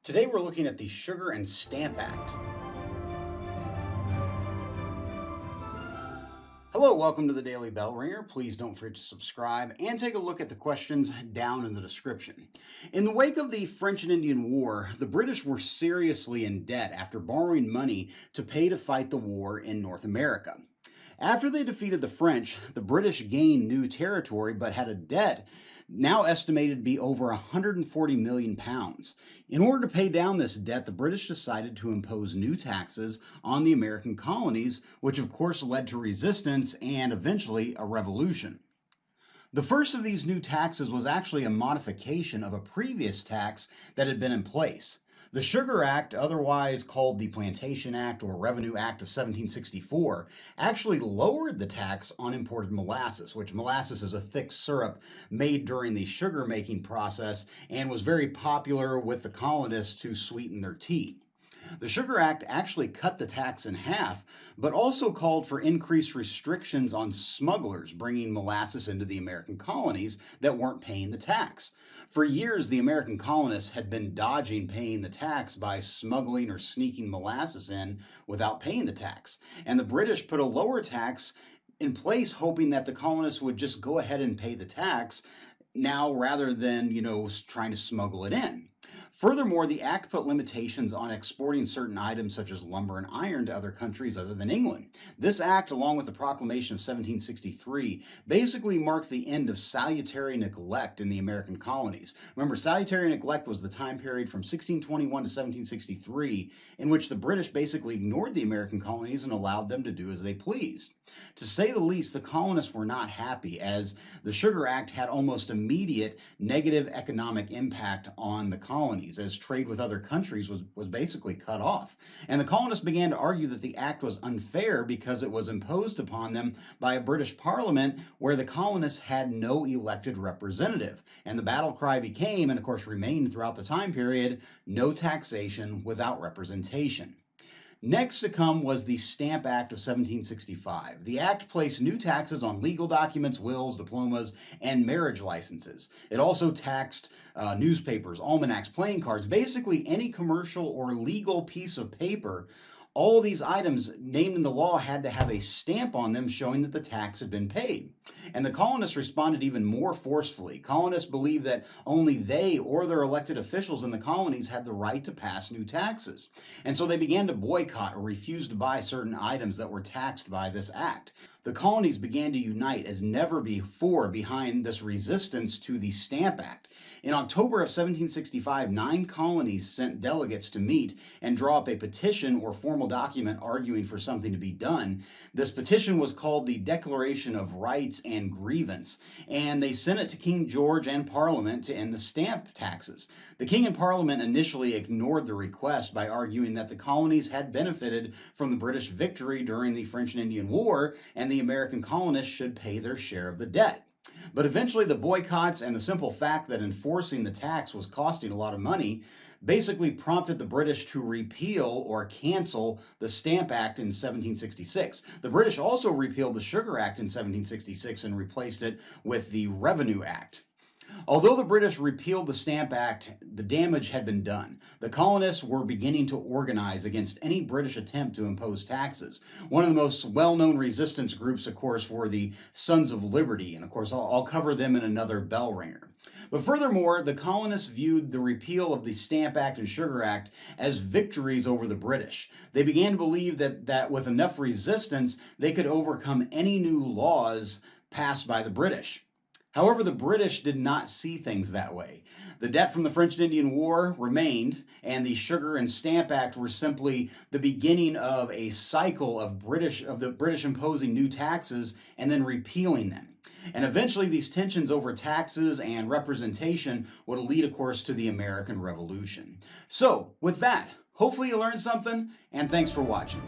Today we're looking at the Sugar and Stamp Act. Hello, welcome to the Daily Bellringer. Please don't forget to subscribe and take a look at the questions down in the description. In the wake of the French and Indian War, the British were seriously in debt after borrowing money to pay to fight the war in North America. After they defeated the French, the British gained new territory but had a debt now estimated to be over £140 million. In order to pay down this debt, the British decided to impose new taxes on the American colonies, which of course led to resistance and eventually a revolution. The first of these new taxes was actually a modification of a previous tax that had been in place. The Sugar Act, otherwise called the Plantation Act or Revenue Act of 1764, actually lowered the tax on imported molasses, which molasses is a thick syrup made during the sugar making process and was very popular with the colonists to sweeten their tea. The Sugar Act actually cut the tax in half, but also called for increased restrictions on smugglers bringing molasses into the American colonies that weren't paying the tax. For years, the American colonists had been dodging paying the tax by smuggling or sneaking molasses in without paying the tax. And the British put a lower tax in place, hoping that the colonists would just go ahead and pay the tax now rather than, trying to smuggle it in. Furthermore, the Act put limitations on exporting certain items such as lumber and iron to other countries other than England. This Act, along with the Proclamation of 1763, basically marked the end of salutary neglect in the American colonies. Remember, salutary neglect was the time period from 1621 to 1763 in which the British basically ignored the American colonies and allowed them to do as they pleased. To say the least, the colonists were not happy, as the Sugar Act had almost immediate negative economic impact on the colonies, as trade with other countries was basically cut off. And the colonists began to argue that the act was unfair because it was imposed upon them by a British Parliament where the colonists had no elected representative. And the battle cry became, and of course remained throughout the time period, no taxation without representation. Next to come was the Stamp Act of 1765. The act placed new taxes on legal documents, wills, diplomas, and marriage licenses. It also taxed newspapers, almanacs, playing cards, basically any commercial or legal piece of paper. All these items named in the law had to have a stamp on them showing that the tax had been paid. And the colonists responded even more forcefully. Colonists believed that only they or their elected officials in the colonies had the right to pass new taxes. And so they began to boycott or refuse to buy certain items that were taxed by this act. The colonies began to unite as never before behind this resistance to the Stamp Act. In October of 1765, 9 colonies sent delegates to meet and draw up a petition or formal document arguing for something to be done. This petition was called the Declaration of Rights and Grievance, and they sent it to King George and Parliament to end the stamp taxes. The King and Parliament initially ignored the request by arguing that the colonies had benefited from the British victory during the French and Indian War, and the American colonists should pay their share of the debt. But eventually the boycotts and the simple fact that enforcing the tax was costing a lot of money basically prompted the British to repeal or cancel the Stamp Act in 1766. The British also repealed the Sugar Act in 1766 and replaced it with the Revenue Act. Although the British repealed the Stamp Act, the damage had been done. The colonists were beginning to organize against any British attempt to impose taxes. One of the most well-known resistance groups, of course, were the Sons of Liberty, and of course I'll cover them in another Bellringer. But furthermore, the colonists viewed the repeal of the Stamp Act and Sugar Act as victories over the British. They began to believe that with enough resistance, they could overcome any new laws passed by the British. However, the British did not see things that way. The debt from the French and Indian War remained, and the Sugar and Stamp Act were simply the beginning of a cycle of the British imposing new taxes and then repealing them. And eventually these tensions over taxes and representation would lead, of course, to the American Revolution. So, with that, hopefully you learned something, and thanks for watching.